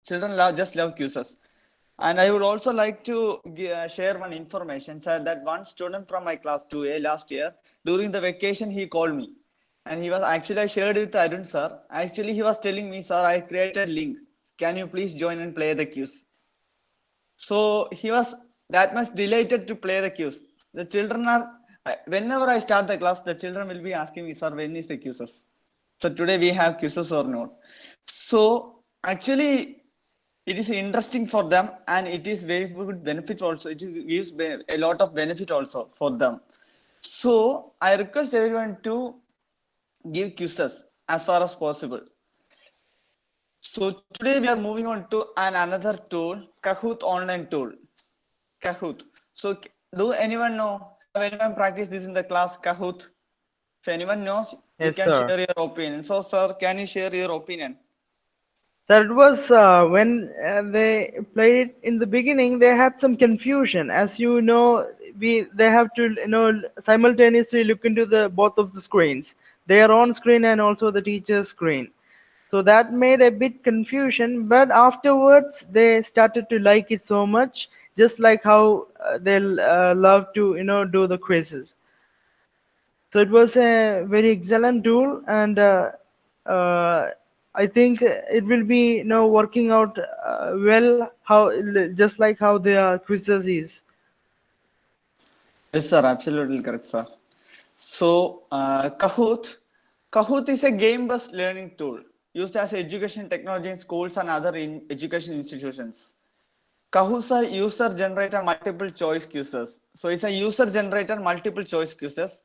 Children just love quizzes. And I would also like to share one information, sir, that one student from my class 2A last year, during the vacation, he called me. And he was actually, I shared with Arun, sir. Actually, he was telling me, sir, I created link. Can you please join and play the quiz? So he was that much delighted to play the quiz. The children are, whenever I start the class, the children will be asking me, sir, when is the quizzes? So today we have quizzes or not? So actually, it is interesting for them and it is very good benefit also. It gives a lot of benefit also for them. So I request everyone to give quizzes as far as possible. So today we are moving on to another tool, Kahoot online tool. Kahoot. So do anyone know? Have anyone practiced this in the class, Kahoot? If anyone knows, you Yes, can sir. share your opinion. So, sir, can you share your opinion? That was when they played it in the beginning. They had some confusion, as you know. They have to simultaneously look into the both of the screens, their own screen and also the teacher's screen. So that made a bit confusion. But afterwards, they started to like it so much, just like how they love to do the quizzes. So it was a very excellent tool, and uh, I think it will be working out well, how just like how the quizzes is. Yes, sir, absolutely correct, sir. So, Kahoot is a game-based learning tool used as education technology in schools and other education institutions. Kahoots are user-generated multiple choice quizzes. So it's a user-generated multiple choice quizzes.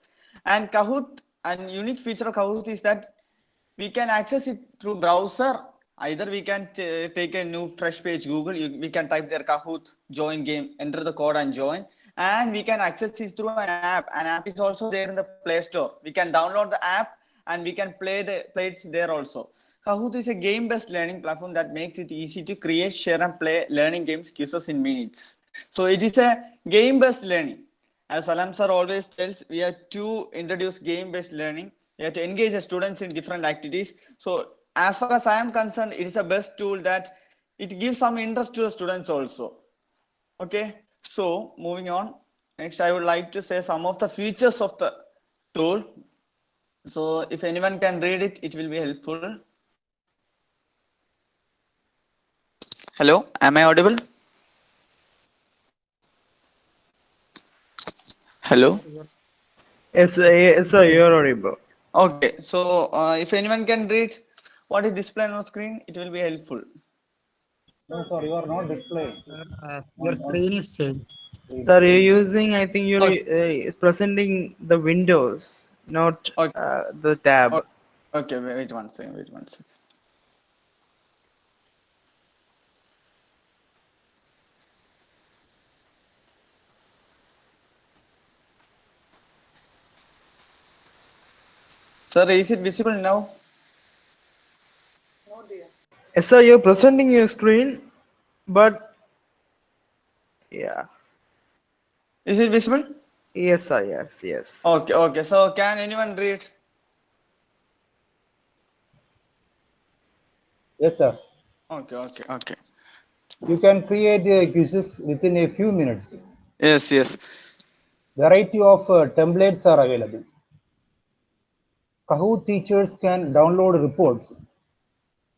And Kahoot, and unique feature of Kahoot is that we can access it through browser. Either we can take a new fresh page Google, we can type there Kahoot, join game, enter the code and join. And we can access it through an app. An app is also there in the Play Store. We can download the app and we can play it there also. Kahoot is a game-based learning platform that makes it easy to create, share, and play learning games quizzes in minutes. So it is a game-based learning. As Salam sir always tells, we have to introduce game-based learning. We have to engage the students in different activities. So as far as I am concerned, it is a best tool that it gives some interest to the students also. Okay, so moving on. Next, I would like to say some of the features of the tool. So if anyone can read it, it will be helpful. Hello, am I audible? Hello. Yes, sir, you're audible. Okay, so if anyone can read what is displayed on screen, it will be helpful. No, sir, you are not displayed Your on screen is changed. screen. Sir, you're using. I think you're Okay, presenting the windows, not okay, the tab. okay, okay. Wait one second. Wait one second. Sir, is it visible now? Yes, sir, you're presenting your screen, but yeah, Is it visible? yes, sir, yes, yes. Okay, okay. So can anyone read? Yes, sir. Okay, okay, okay. You can create quizzes within a few minutes. Yes, yes. Variety of templates are available. Kahoot teachers can download reports.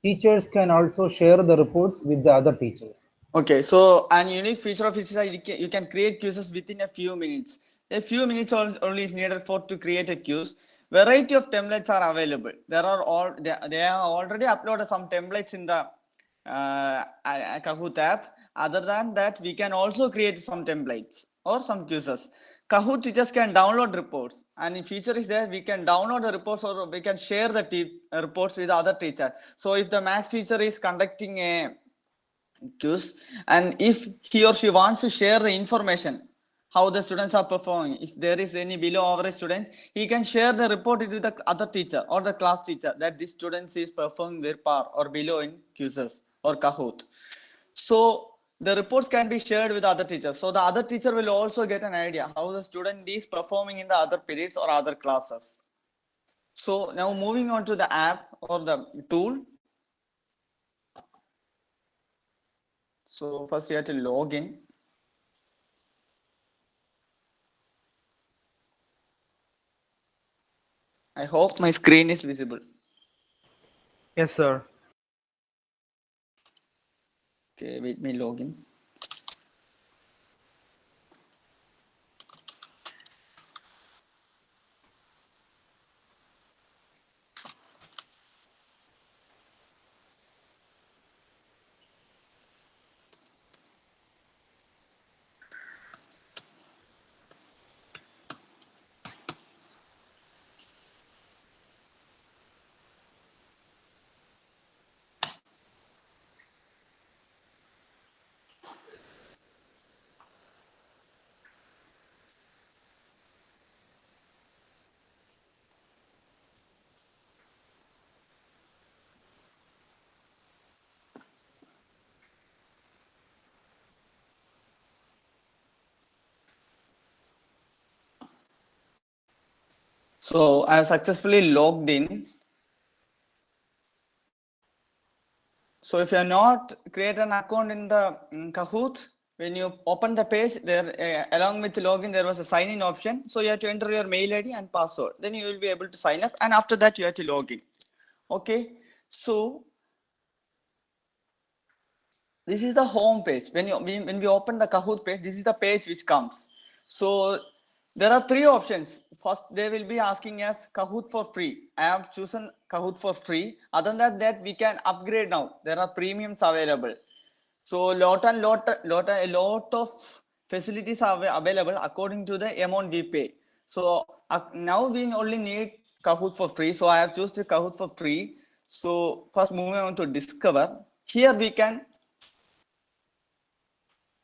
Teachers can also share the reports with the other teachers. Okay, so an unique feature of it is that you can create quizzes within a few minutes. A few minutes only is needed for to create a quiz. Variety of templates are available. There are all they have already uploaded some templates in the Kahoot app. Other than that, we can also create some templates or some quizzes. Kahoot teachers can download reports, and the feature is there. We can download the reports or we can share the reports with other teacher. So if the maths teacher is conducting a quiz and if he or she wants to share the information how the students are performing, if there is any below average students, he can share the report with the other teacher or the class teacher that this student is performing very par or below in quizzes or Kahoot. So the reports can be shared with other teachers, so the other teacher will also get an idea how the student is performing in the other periods or other classes. So now moving on to the app or the tool. So first you have to log in. I hope my screen is visible. Yes, sir. Okay, wait me log in. So I have successfully logged in. So if you are not create an account in the Kahoot, when you open the page, there along with the login, there was a sign in option. So you have to enter your mail ID and password. Then you will be able to sign up, and after that you have to log in. Okay. So this is the home page. When we open the Kahoot page, this is the page which comes. So there are three options. First, they will be asking us Kahoot for free. I have chosen Kahoot for free. Other than that, we can upgrade now. There are premiums available. So a lot of facilities are available according to the amount we pay. So now we only need Kahoot for free. So I have chosen Kahoot for free. So first moving on to Discover. Here we can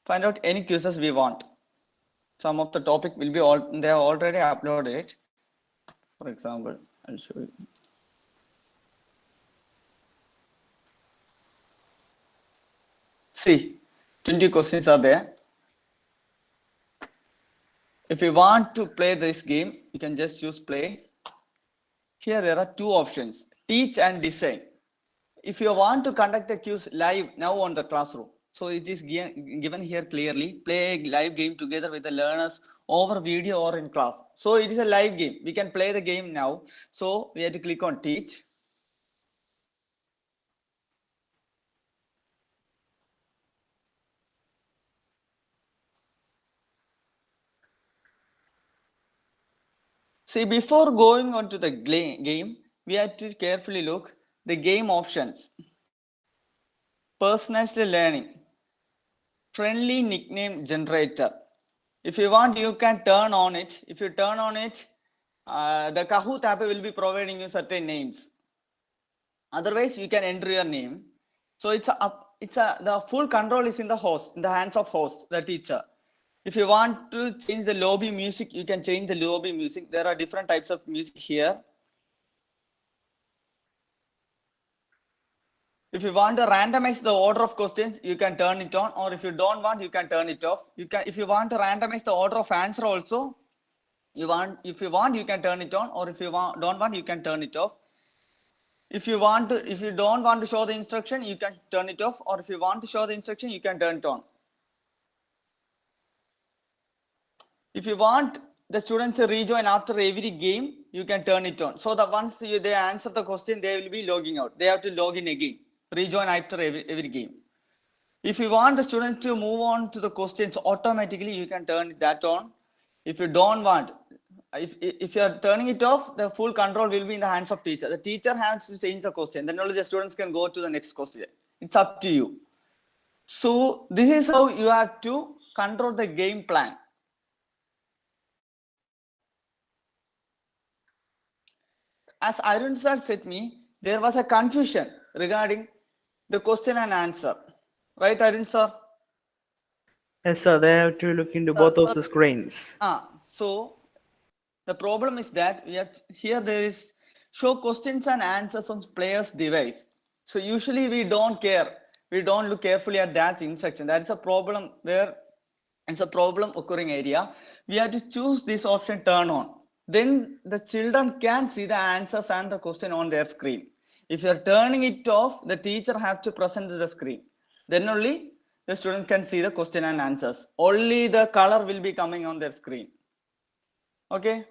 find out any quizzes we want. Some of the topic will be they are already uploaded. For example, I'll show you. See, 20 questions are there. If you want to play this game, you can just choose play. Here there are two options, teach and design. If you want to conduct a quiz live now on the classroom, so it is given here clearly, play a live game together with the learners over video or in class. So it is a live game. We can play the game now. So we have to click on teach. See, before going on to the game, we have to carefully look the game options. Personalized learning, friendly nickname generator. If you want, you can turn on it. If you turn on it, the Kahoot app will be providing you certain names. Otherwise, you can enter your name. So the full control is in the hands of host, the teacher. If you want to change the lobby music, you can change the lobby music. There are different types of music here. If you want to randomize the order of questions, you can turn it on, or if you don't want, you can turn it off. If you want to randomize the order of answer also, if you want, you can turn it on, or if you don't want, you can turn it off. If you don't want to show the instruction, you can turn it off, or if you want to show the instruction, you can turn it on. If you want the students to rejoin after every game, you can turn it on. So that once they answer the question, they will be logging out. They have to log in again, rejoin after every game. If you want the students to move on to the questions automatically, you can turn that on. If you don't want, if you are turning it off, the full control will be in the hands of teacher. The teacher has to change the question. Then only the students can go to the next question. It's up to you. So this is how you have to control the game plan. As Arun sir said me, there was a confusion regarding the question and answer. Right, Arun sir? Yes, sir. They have to look into both of the screens. So the problem is that here there is show questions and answers on player's device. So usually we don't care. We don't look carefully at that instruction. That is a problem where it's a problem occurring area. We have to choose this option turn on. Then the children can see the answers and the question on their screen. If you are turning it off, the teacher has to present the screen. Then only the student can see the question and answers. Only the color will be coming on their screen. Okay.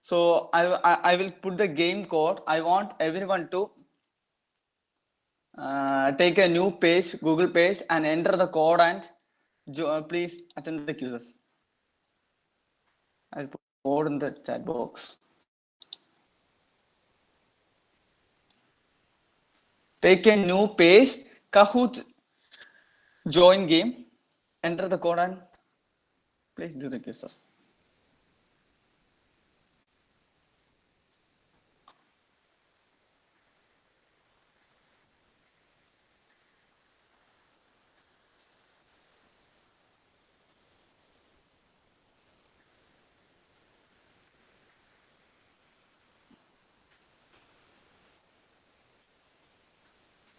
So I will put the game code. I want everyone to take a new page, Google page, and enter the code and please attend the quizzes. I'll put code in the chat box. Take a new page, Kahoot join game, enter the code and please do the quizzes.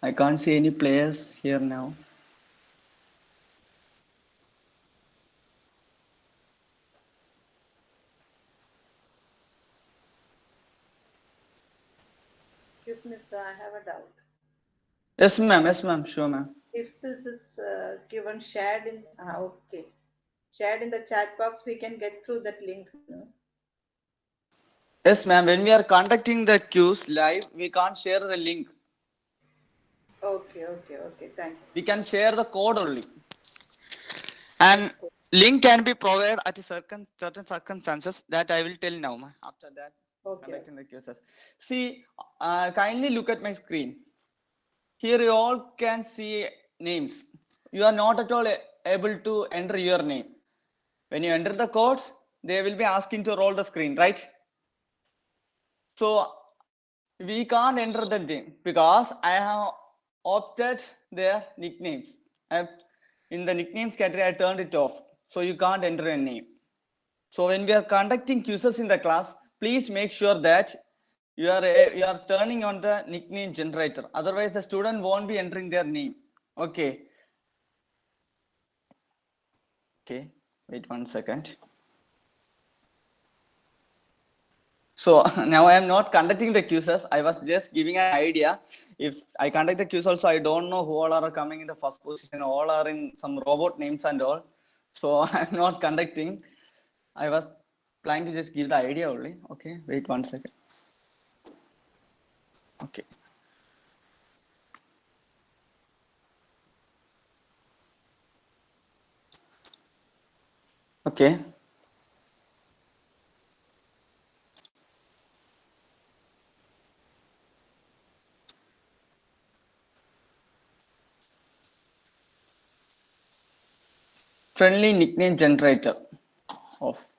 I can't see any players here now. Excuse me, sir, I have a doubt. Yes, ma'am. Yes, ma'am. Sure, ma'am. If this is given shared in, okay, shared in the chat box, we can get through that link. No? Yes, ma'am. When we are conducting the quiz live, we can't share the link. Okay, okay, okay. Thank you. We can share the code only. And link can be provided at certain circumstances that I will tell now. After that, Okay. conducting the quizzes. See, kindly look at my screen. Here you all can see names. You are not at all able to enter your name. When you enter the codes, they will be asking to roll the screen, right? So we can't enter the name because I have opted their nicknames. In the nicknames category, I turned it off. So you can't enter a name. So when we are conducting quizzes in the class, please make sure that you are turning on the nickname generator. Otherwise, the student won't be entering their name. Okay. Okay. Wait 1 second. So now I am not conducting the quizzes. I was just giving an idea. If I conduct the quiz also, I don't know who all are coming in the first position. All are in some robot names and all. So I'm not conducting. I was planning to just give the idea only. Okay, wait 1 second. Okay. Okay. Friendly nickname generator off.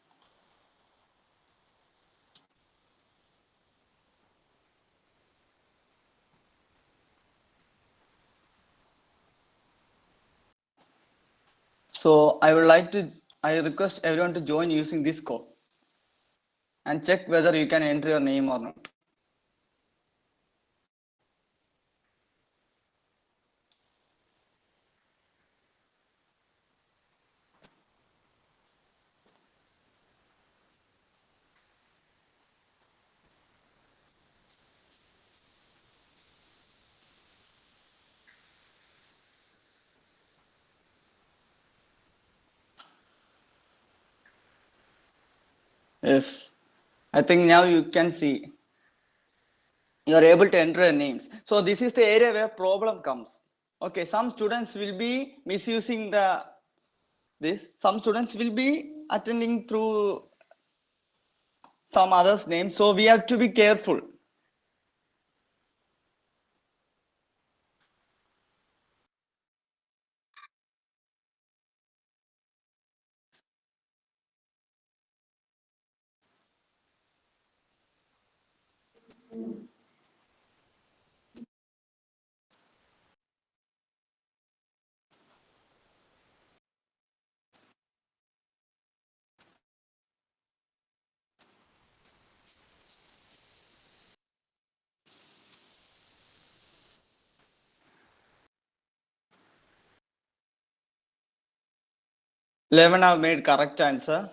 So I request everyone to join using this code and check whether you can enter your name or not. Yes, I think now you can see you are able to enter your names. So this is the area where problem comes. Okay, some students will be misusing this. Some students will be attending through some others' name. So we have to be careful. Eleven have made correct answer.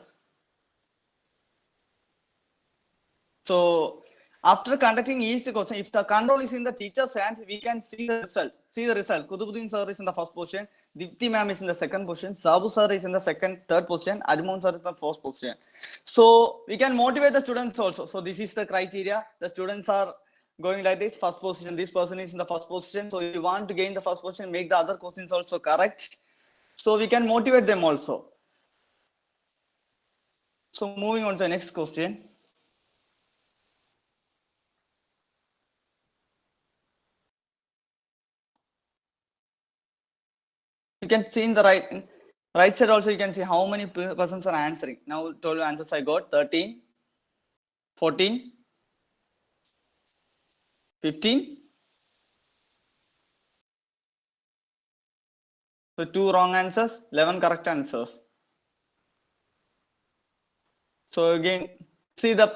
So after conducting each question, if the control is in the teacher's hand, we can see the result. See the result. Kutubuddin sir is in the first position. Dipti ma'am is in the second position. Sabu sir is in the third position. Admon sir is in the fourth position. So we can motivate the students also. So this is the criteria. The students are going like this. First position. This person is in the first position. So if you want to gain the first position, make the other questions also correct. So we can motivate them also. So moving on to the next question. You can see in the right side also, you can see how many persons are answering. Now 12 answers I got, 13, 14, 15. So 2 wrong answers, 11 correct answers. So again, see the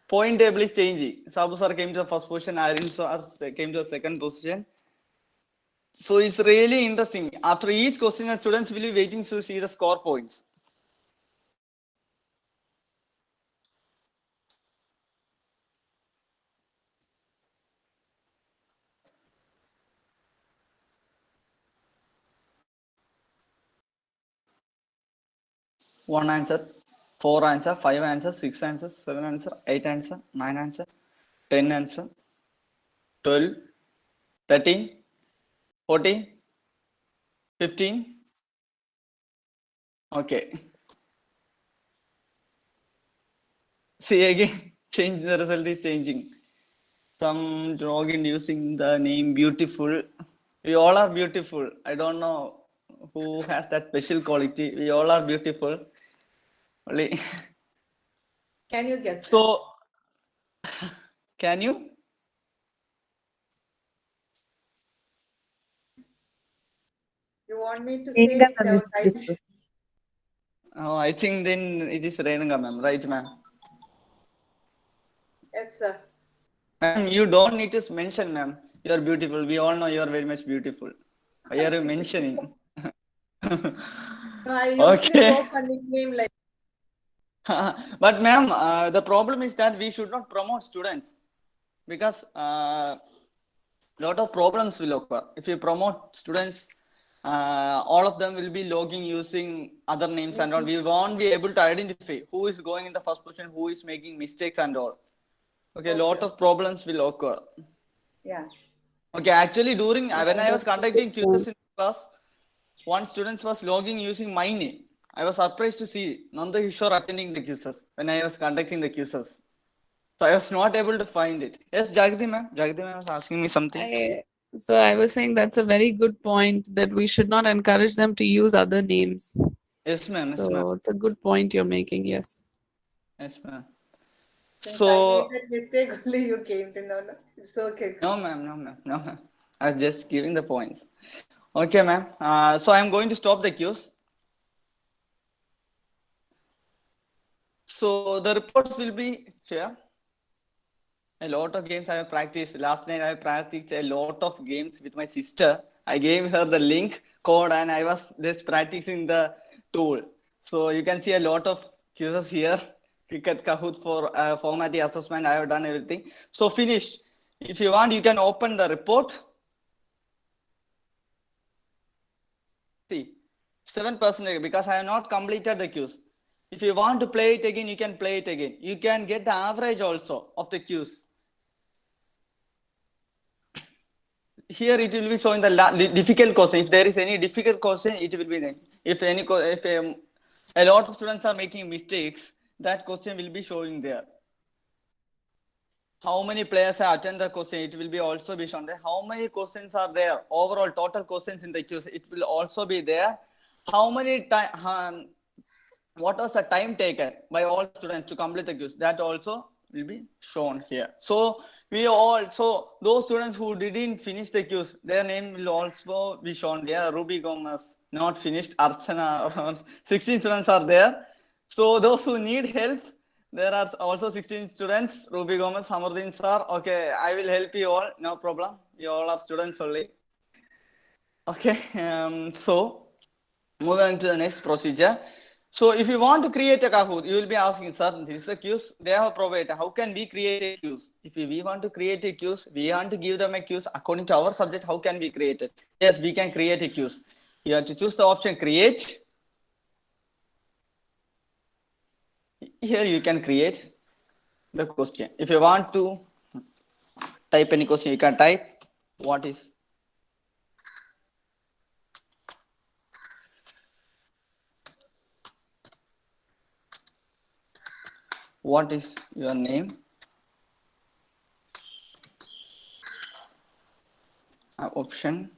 point table is changing. Sabu sir came to the first position, Arun sir came to the second position. So it's really interesting. After each question, the students will be waiting to see the score points. One answer, 4 answer, 5 answer, 6 answer, 7 answer, 8 answer, 9 answer, 10 answer, 12, 13, 14, 15. Okay. See again, change the result is changing. Some login using the name beautiful. We all are beautiful. I don't know who has that special quality. We all are beautiful. Only Can you guess? so can you? You want me to say it out? Oh, I think then it is Renanga ma'am, right ma'am? Yes, sir. Ma'am, you don't need to mention ma'am. You are beautiful. We all know you are very much beautiful. Why are you mentioning? No, I usually Okay. go for nickname like. But ma'am, the problem is that we should not promote students because lot of problems will occur. If you promote students, all of them will be logging using other names and all. We won't be able to identify who is going in the first position, who is making mistakes and all. Okay, lot of problems will occur. Yeah. Okay, actually during when I was conducting quizzes in class, one student was logging using my name. I was surprised to see Nanda Kishore attending the quizzes when I was conducting the quizzes. So I was not able to find it. Yes, Jagdi ma'am. Jagdi ma'am was asking me something. So I was saying that's a very good point that we should not encourage them to use other names. Yes, ma'am. Yes, ma'am. So it's a good point you're making. Yes. Yes, ma'am. Since I So made that mistake, only you came to know. No? It's okay. no, ma'am. No, ma'am. No, ma'am. I was just giving the points. Okay, ma'am. So I'm going to stop the queues. So the reports will be here. A lot of games I have practiced. Last night I practiced a lot of games with my sister. I gave her the link code and I was just practicing the tool. So you can see a lot of quizzes here. Cricut Kahoot for formatting assessment. I have done everything. So finished. If you want, you can open the report. See, 7% because I have not completed the quiz. If you want to play it again, you can play it again. You can get the average also of the quiz. Here it will be showing the difficult question. If there is any difficult question, it will be there. If a lot of students are making mistakes, that question will be showing there. How many players have attended the question? It will be also be shown there. How many questions are there? Overall total questions in the quiz, it will also be there. How many time? What was the time taken by all students to complete the quiz? That also will be shown here. So those students who didn't finish the quiz, their name will also be shown there. Ruby Gomez not finished. Archana, around 16 students are there. So those who need help, there are also 16 students. Ruby Gomez, Samardin sir. Okay, I will help you all. No problem. You all are students only. Okay. So moving to the next procedure. So if you want to create a Kahoot, you will be asking, sir, this is a quiz they have provided. How can we create a quiz? If we want to create a quiz, we want to give them a quiz according to our subject. How can we create it? Yes, we can create a quiz. You have to choose the option create. Here you can create the question. If you want to type any question, you can type what is your name? Option.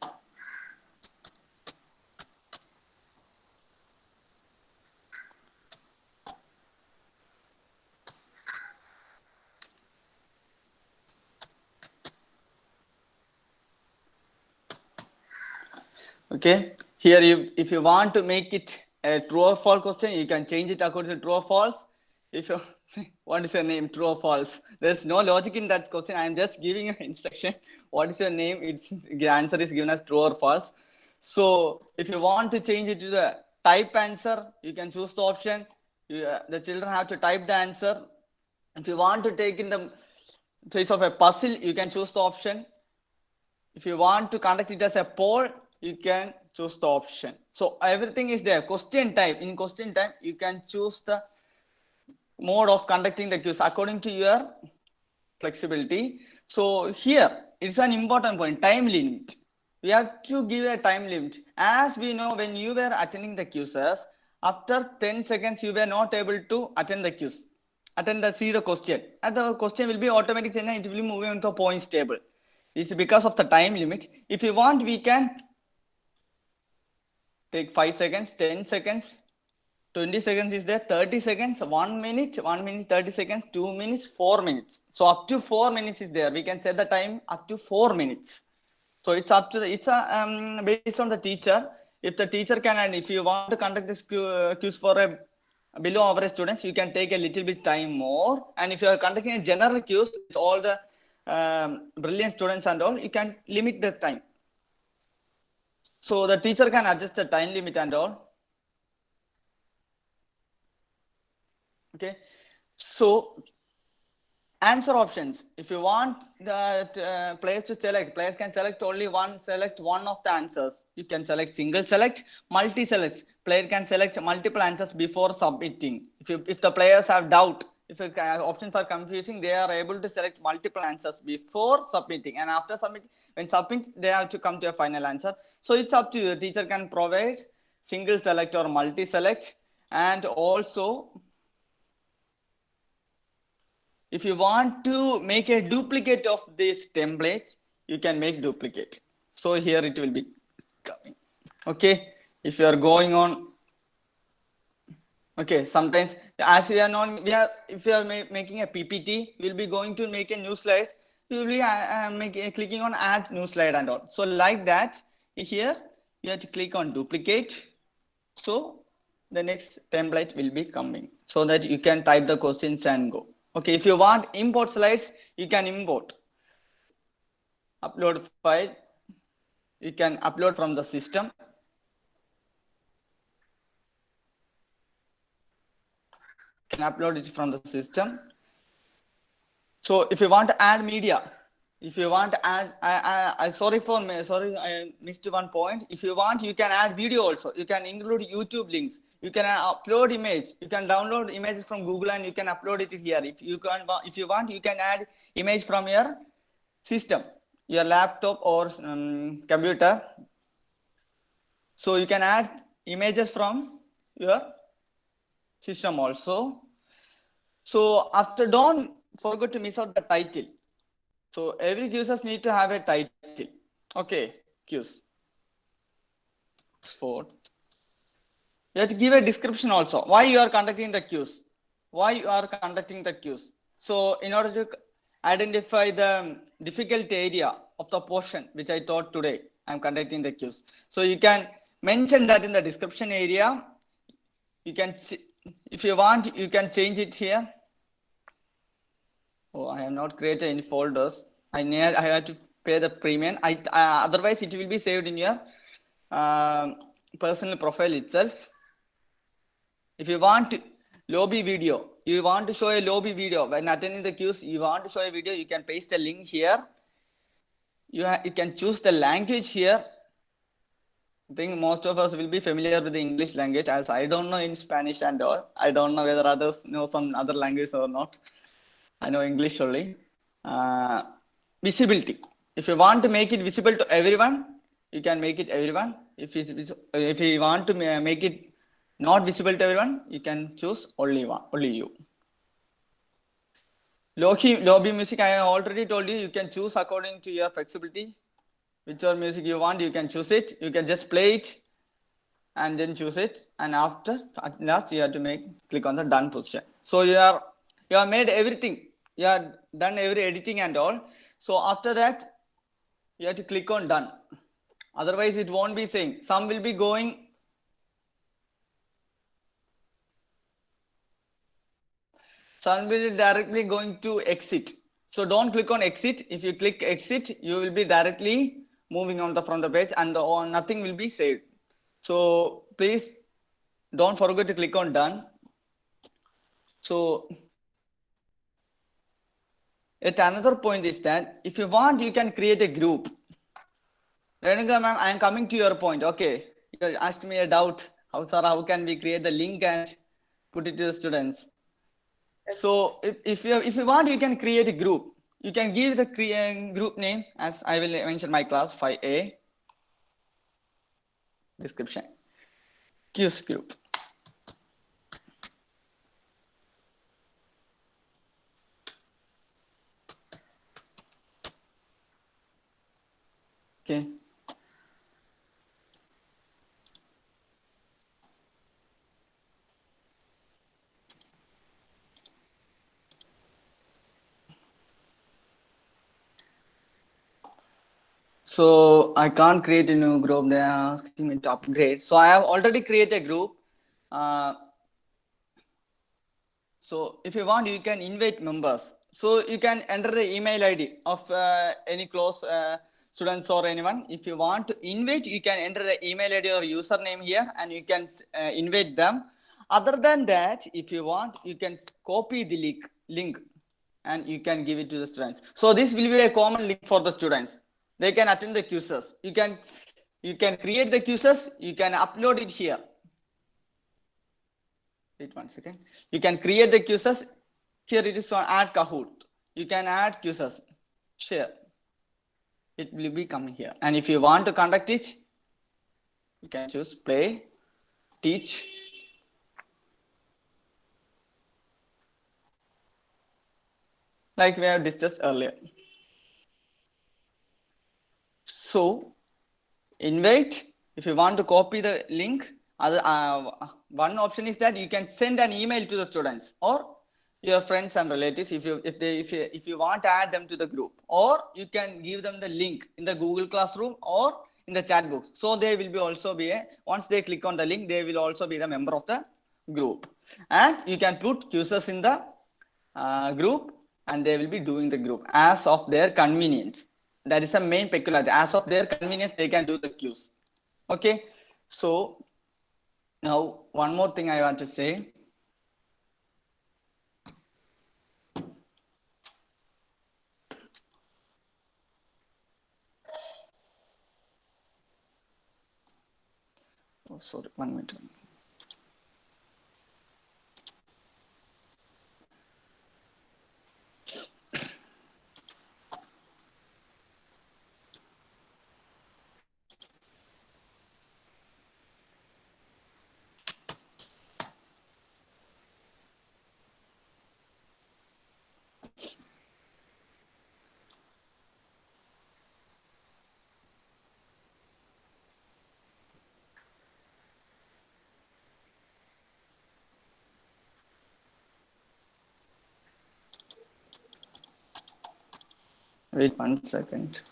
Okay, here if you want to make it a true or false question, you can change it according to true or false. If you what is your name, true or false? There's no logic in that question. I am just giving you instruction. What is your name? Its the answer is given as true or false. So if you want to change it to the type answer, you can choose the option. The children have to type the answer. If you want to take in the place of a puzzle, you can choose the option. If you want to conduct it as a poll, you can choose the option. So everything is there. Question type. In question type, you can choose the mode of conducting the quiz according to your flexibility. So here, it's an important point, time limit. We have to give a time limit. As we know, when you were attending the quizzes, after 10 seconds, you were not able to attend the quiz. See the question. And the question will be automatic, and it will be moving into a points table. It's because of the time limit. If you want, we can take 5 seconds, 10 seconds, 20 seconds is there, 30 seconds, 1 minute, 30 seconds, 2 minutes, 4 minutes. So up to 4 minutes is there. We can set the time up to 4 minutes. So it's up to based on the teacher. If the teacher can, and if you want to conduct this quiz for a below average students, you can take a little bit time more. And if you are conducting a general quiz with all the brilliant students and all, you can limit the time. So the teacher can adjust the time limit and all. Okay. So answer options. If you want the players to select, players can select only one of the answers. You can select single select, multi select. Player can select multiple answers before submitting. If the players have doubt, if options are confusing, they are able to select multiple answers before submitting, and after submitting, when submit, they have to come to a final answer. So it's up to you. The teacher can provide single select or multi select, and also if you want to make a duplicate of this template, you can make duplicate. So here it will be coming. Okay, if you are going on. Okay, sometimes as we are not, if you are making a PPT, we'll be going to make a new slide. You will be clicking on add new slide and all. So like that, here you have to click on duplicate. So the next template will be coming so that you can type the questions and go. Okay, if you want import slides, you can import. Upload file, you can upload from the system. You can upload it from the system. So if you want to add media, if you want to add, sorry, I missed one point. If you want, you can add video also. You can include YouTube links. You can upload image. You can download images from Google and you can upload it here. If you want, you can add image from your system, your laptop or computer. So you can add images from your system also. So after don't forget to miss out the title. So every quizzes need to have a title. Okay, quiz. Fourth. You have to give a description also. Why you are conducting the quiz? Why you are conducting the quiz? So in order to identify the difficult area of the portion which I taught today, I am conducting the quiz. So you can mention that in the description area. You can, if you want, you can change it here. Oh, I have not created any folders. I have to pay the premium. Otherwise, it will be saved in your personal profile itself. If you want lobby video, you want to show a lobby video when attending the quiz, you want to show a video, you can paste the link here. You can choose the language here. I think most of us will be familiar with the English language, as I don't know in Spanish and all. I don't know whether others know some other language or not. I know English only. Visibility. If you want to make it visible to everyone, you can make it everyone. If you want to make it not visible to everyone, you can choose only you. Lobby music, I have already told you, you can choose according to your flexibility. Whichever music you want, you can choose it. You can just play it and then choose it. And after, at last, you have to click on the done position. So you have made everything. You have done every editing and all. So after that, you have to click on done. Otherwise, it won't be saying. Some will be going. Some will be directly going to exit. So don't click on exit. If you click exit, you will be directly moving on from the page and nothing will be saved. So please don't forget to click on done. So yet another point is that if you want, you can create a group. Renuka ma'am, I am coming to your point. Okay, you asked me a doubt. How can we create the link and put it to the students? So if you want, you can create a group. You can give the group name, as I will mention my class 5A. Description. Quiz group. Okay. So I can't create a new group. They are asking me to upgrade. So I have already created a group. So if you want, you can invite members. So you can enter the email ID of any close students or anyone. If you want to invite, you can enter the email ID or username here and you can invite them. Other than that, if you want, you can copy the link and you can give it to the students. So this will be a common link for the students. They can attend the quizzes. You can create the quizzes. You can upload it here. Wait 1 second. You can create the quizzes. Here it is on add Kahoot. You can add quizzes. Share. It will be coming here. And if you want to conduct it, you can choose play, teach. Like we have discussed earlier. So invite. If you want to copy the link, one option is that you can send an email to the students or your friends and relatives if you want to add them to the group, or you can give them the link in the Google Classroom or in the chat box. So they will be also be once they click on the link, they will also be the member of the group. And you can put quizzes in the group and they will be doing the group as of their convenience. That is the main peculiarity. As of their convenience, they can do the quiz. Okay. So now one more thing I want to say. Oh, sorry, 1 minute. Wait 1 second.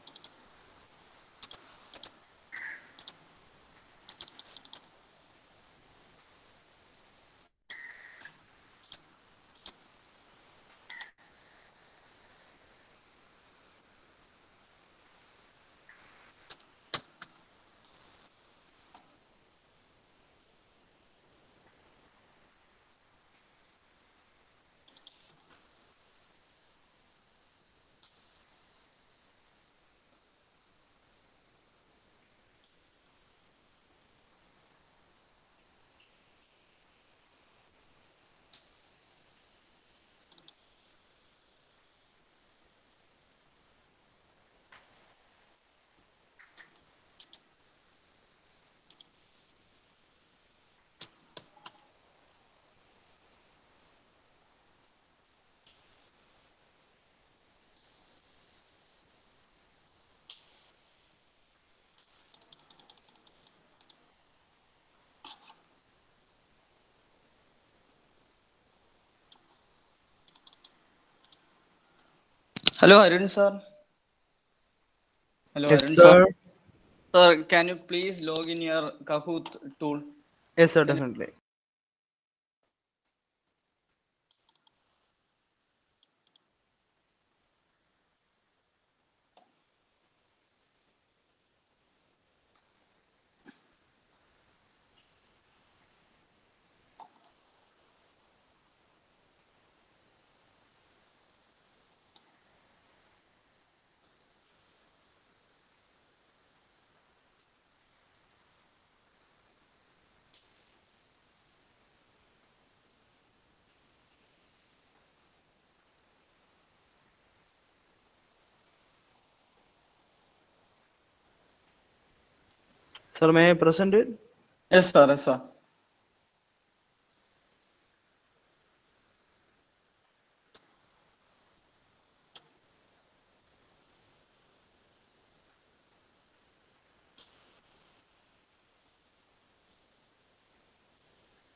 Hello, Arun sir. Hello, Yes, Arun sir. sir. Sir, can you please log in your Kahoot tool? Yes, sir, Can you- definitely. Sir, may I present it? Yes, sir. Yes, sir.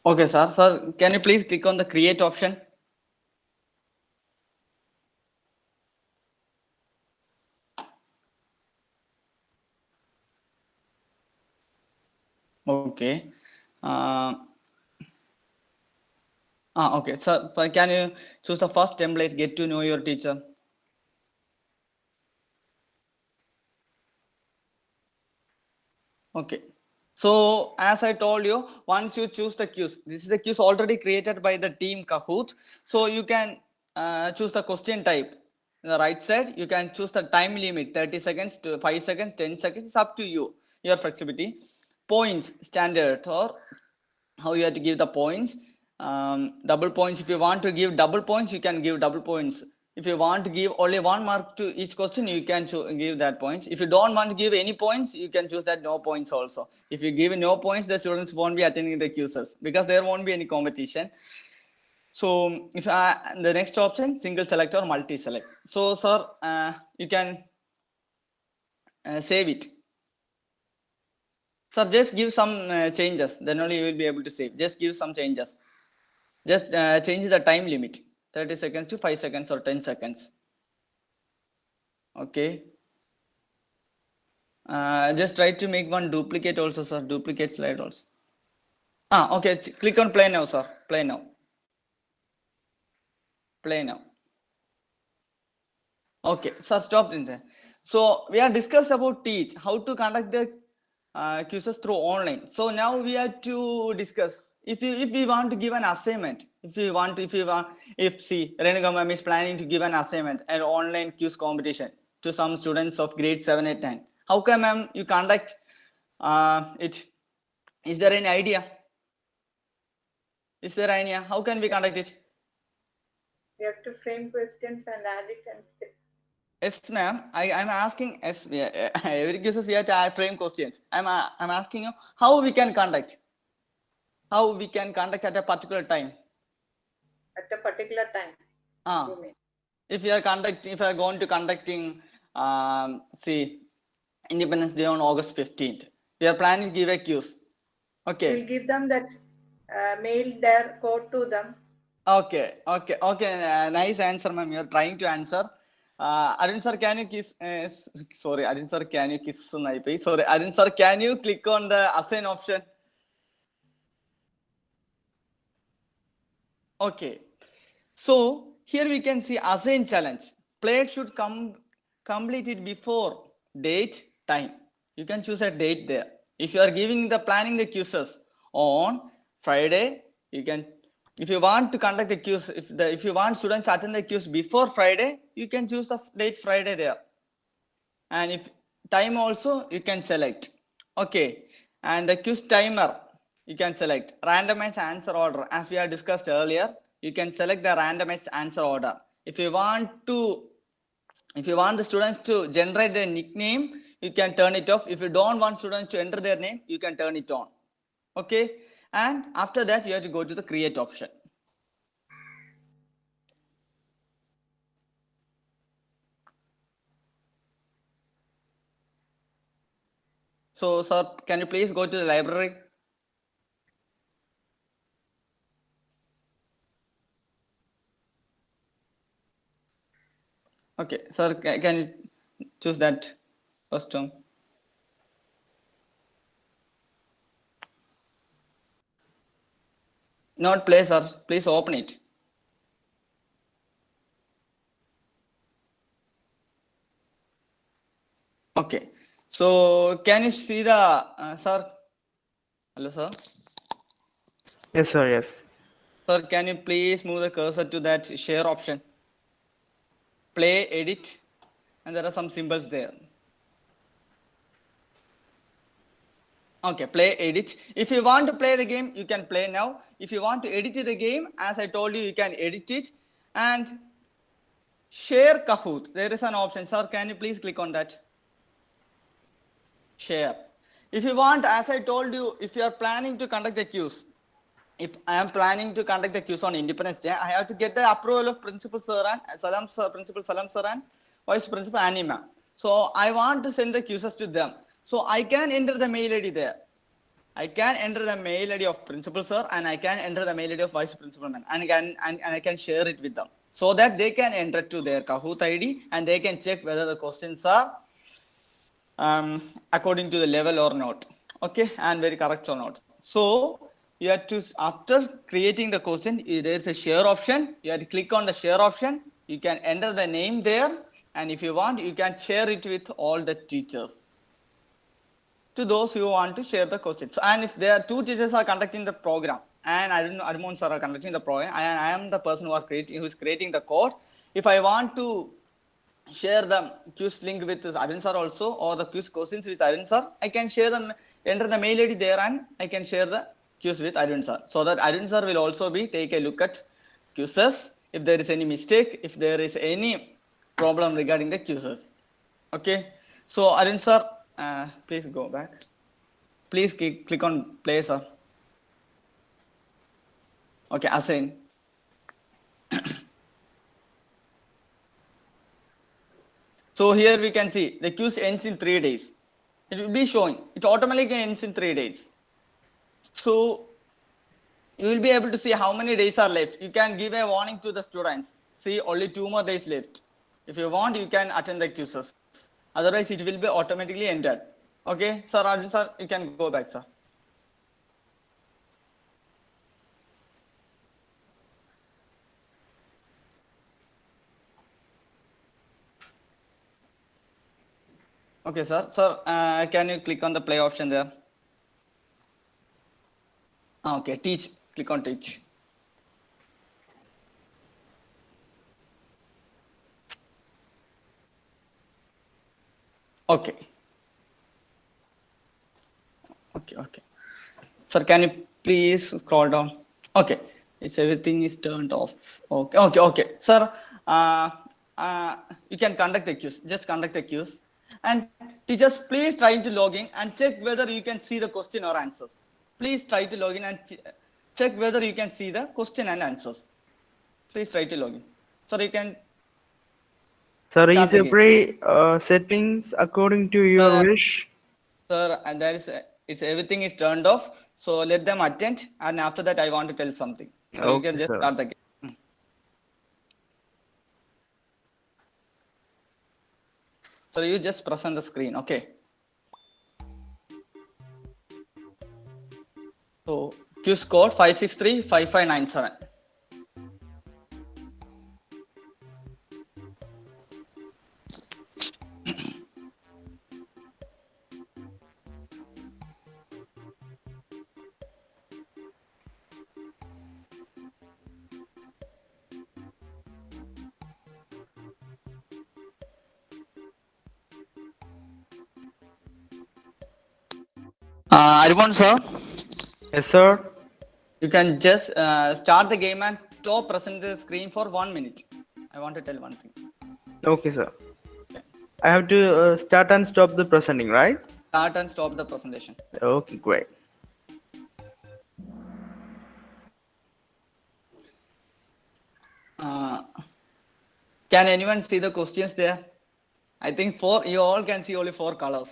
Okay, sir. Sir, can you please click on the create option? Okay. Uh, okay. Sir, can you choose the first template, get to know your teacher? Okay. So as I told you, once you choose the quiz, this is the quiz already created by the team Kahoot. So you can choose the question type. On the right side, you can choose the time limit, 30 seconds to 5 seconds, 10 seconds, up to you, your flexibility. Points, standard, or how you have to give the points. Double points, if you want to give double points, you can give double points. If you want to give only 1 mark to each question, you can give that points. If you don't want to give any points, you can choose that no points also. If you give no points, the students won't be attending the quizzes because there won't be any competition. So if the next option, single select or multi select. So sir, you can save it. Sir, just give some changes, then only you will be able to save. Just give some changes. Just change the time limit, 30 seconds to 5 seconds or 10 seconds. Okay. Just try to make one duplicate also, sir. Duplicate slide also. Okay. Click on play now, sir. Play now. Play now. Okay, sir, stop in there. So we have discussed about teach, how to conduct the quizzes through online. So now we have to discuss if we want to give an assignment, if see Renuka ma'am is planning to give an assignment, an online quiz competition to some students of grade 7, 8, 9. How come ma'am you conduct it? Is there any idea? Is there any idea? How can we conduct it? We have to frame questions and add it and Yes, ma'am. I'm asking. Yes, every quizzes we have to add frame questions. I'm asking you how we can conduct. How we can conduct at a particular time. at a particular time. Ah, You mean? if we are conducting, if we are going to conducting, see, Independence Day on August 15th, we are planning to give a quiz. Okay. We'll give them that, mail their code to them. Okay. Nice answer, ma'am. You are trying to answer. Arun sir, can you kiss? Sorry, Arun sir, can you kiss? Sorry, Arun sir, can you click on the assign option? Okay. So here we can see assign challenge. Players should complete it before date, time. You can choose a date there. If you are giving the planning the quizzes on Friday, you can. If you want to conduct the quiz, if you want students to attend the quiz before Friday, you can choose the date Friday there. And if time also you can select. Okay. And the quiz timer you can select. Randomized answer order, as we have discussed earlier, you can select the randomized answer order. If you want the students to generate their nickname, you can turn it off. If you don't want students to enter their name, you can turn it on. Okay. And after that, you have to go to the create option. So sir, can you please go to the library? Okay, sir, can you choose that first term? Not play, sir. Please open it. Okay. So can you see the sir? Hello, sir. Yes, sir. Yes. Sir, can you please move the cursor to that share option? Play, edit, and there are some symbols there. Okay, play, edit. If you want to play the game, you can play now. If you want to edit the game, as I told you, you can edit it. And share Kahoot. There is an option. Sir, can you please click on that? Share. If you want, as I told you, if you are planning to conduct the quiz, if I am planning to conduct the quiz on Independence Day, I have to get the approval of Principal Sir and Salam Sir, Principal Salam Sir and Vice Principal Anima. So I want to send the quizzes to them. So I can enter the mail ID there. I can enter the mail ID of Principal Sir and I can enter the mail ID of Vice Principal Man and I can share it with them so that they can enter to their Kahoot ID and they can check whether the questions are according to the level or not. Okay, and very correct or not. So you have to, after creating the question, there is a share option. You have to click on the share option. You can enter the name there. And if you want, you can share it with all the teachers. To those who want to share the questions. And if there are two teachers are conducting the program, and Armon sir are conducting the program, and I am the person who is creating the code. If I want to share the quiz link with Arun sir also, or the quiz questions with Arun sir, I can share them, enter the mail ID there, and I can share the quiz with Arun sir, so that Arun sir will also take a look at quizzes. If there is any mistake, if there is any problem regarding the quizzes. Okay, so Arun sir, please go back. Please click on play, sir. Okay, assign. So here we can see the quiz ends in 3 days. It will be showing. It automatically ends in 3 days. So you will be able to see how many days are left. You can give a warning to the students. See, only 2 more days left. If you want, you can attend the quizzes. Otherwise, it will be automatically ended. Okay, sir, Arjun sir, you can go back, sir. Okay, sir. Sir, can you click on the play option there? Okay, teach. Click on teach. Okay. Okay. Sir, can you please scroll down? Okay, it's everything is turned off. Okay. Sir, you can conduct the quiz. Just conduct the quiz. And teachers, please try to log in and check whether you can see the question or answers. Please try to log in and check whether you can see the question and answers. Please try to log in. Sir, you can. Sir, is every settings according to your wish? Sir, and there is it's everything is turned off. So let them attend, and after that I want to tell something. So okay, you can just start the game. So you just press on the screen, okay? So quiz code 5635597. Aribon sir. Yes, sir. You can just start the game and stop pressing the screen for 1 minute. I want to tell one thing. Okay, sir. Okay. I have to start and stop the presenting, right? Start and stop the presentation. Okay, great. Can anyone see the questions there? I think you all can see only 4 colors.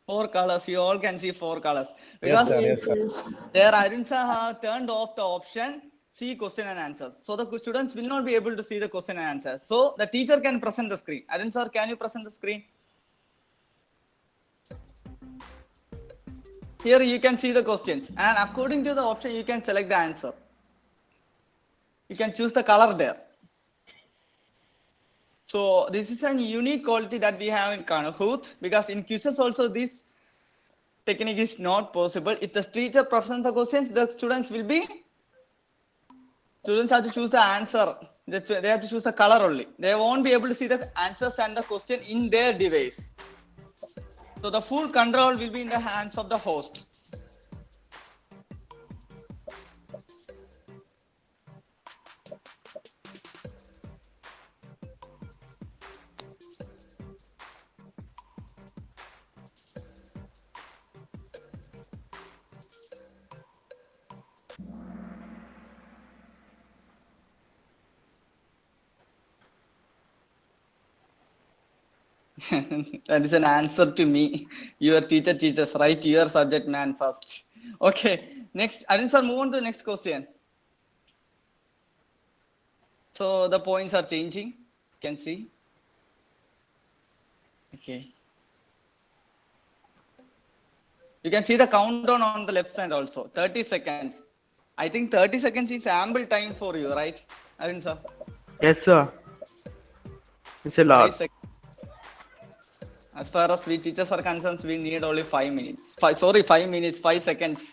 4 colors, you all can see 4 colors. Because yes, sir. there Arun sir have turned off the option see question and answers. So the students will not be able to see the question and answer. So the teacher can present the screen. Arun sir, can you present the screen? Here you can see the questions, and according to the option, you can select the answer. You can choose the color there. So this is a unique quality that we have in Kahoot, because in quizzes also this technique is not possible. If the teacher presents the questions, the students have to choose the answer. They have to choose the color only. They won't be able to see the answers and the question in their device. So the full control will be in the hands of the host. That is an answer to me. Your teacher teaches, write your subject man first. Okay, next, Arun sir, move on to the next question. So the points are changing, you can see. Okay. You can see the countdown on the left side also, 30 seconds. I think 30 seconds is ample time for you, right, Arun sir? Yes, sir. It's a 5 lot. seconds. As far as we teachers are concerned, we need only 5 minutes. 5 minutes, 5 seconds.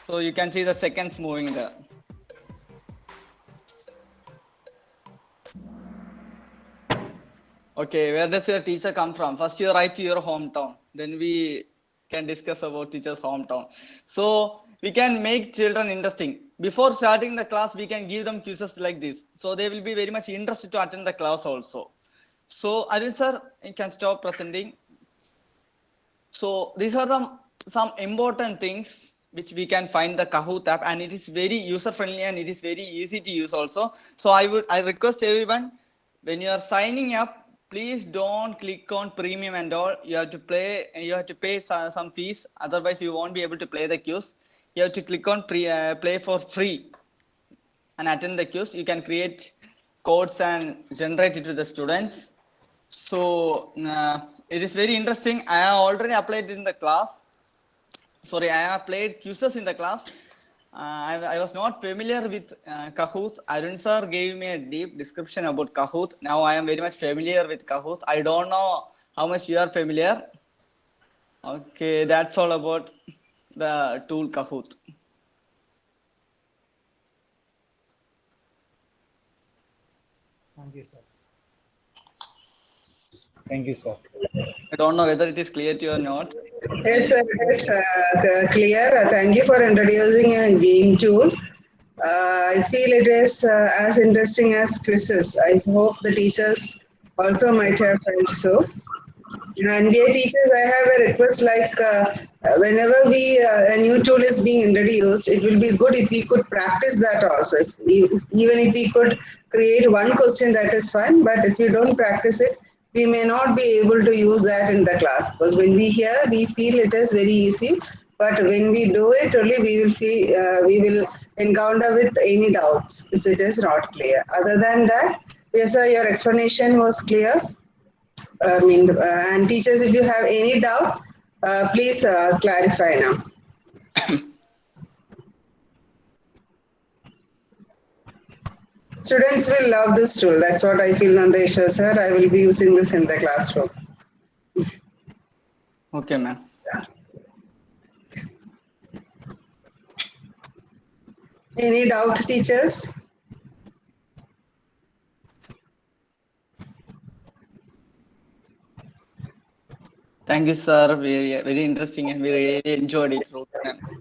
So you can see the seconds moving there. Okay, where does your teacher come from? First you write to your hometown. Then we can discuss about teacher's hometown. So we can make children interesting. Before starting the class, we can give them quizzes like this. So they will be very much interested to attend the class also. So Arun sir, you can stop presenting. So these are some important things which we can find the Kahoot app, and it is very user friendly and it is very easy to use also. So I request everyone, when you are signing up, please don't click on premium and all. You have to pay some fees. Otherwise you won't be able to play the quiz. You have to click on play for free and attend the quiz. You can create codes and generate it to the students. So it is very interesting. I have already applied in the class. Sorry, I have played quizzes in the class. I was not familiar with Kahoot. Arun sir gave me a deep description about Kahoot. Now I am very much familiar with Kahoot. I don't know how much you are familiar. Okay, that's all about the tool Kahoot. Thank you, sir. Thank you, sir. I don't know whether it is clear to you or not. Yes, sir. Yes, clear. Thank you for introducing a game tool. I feel it is as interesting as quizzes. I hope the teachers also might have felt so. And dear teachers, I have a request like whenever a new tool is being introduced, it will be good if we could practice that also. Even if we could create one question, that is fine. But if we don't practice it, we may not be able to use that in the class, because when we hear, we feel it is very easy. But when we do it, only we will encounter with any doubts if it is not clear. Other than that, yes, sir, your explanation was clear. And teachers, if you have any doubt, please clarify now. Students will love this tool. That's what I feel, Nandeshwar sir. I will be using this in the classroom. Okay, ma'am. Any doubt, teachers? Thank you, sir. Very interesting, and we really enjoyed it.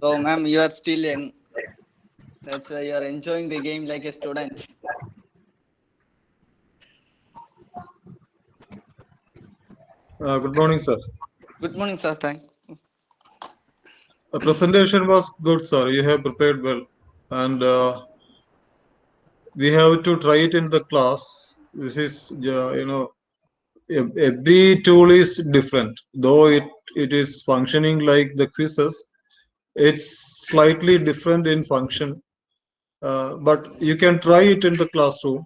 So, ma'am, you are still in. That's why you are enjoying the game like a student. Good morning, sir. Good morning, sir. Thank you. The presentation was good, sir. You have prepared well, and we have to try it in the class. This is, every tool is different. Though it is functioning like the quizzes, it's slightly different in function. But you can try it in the classroom.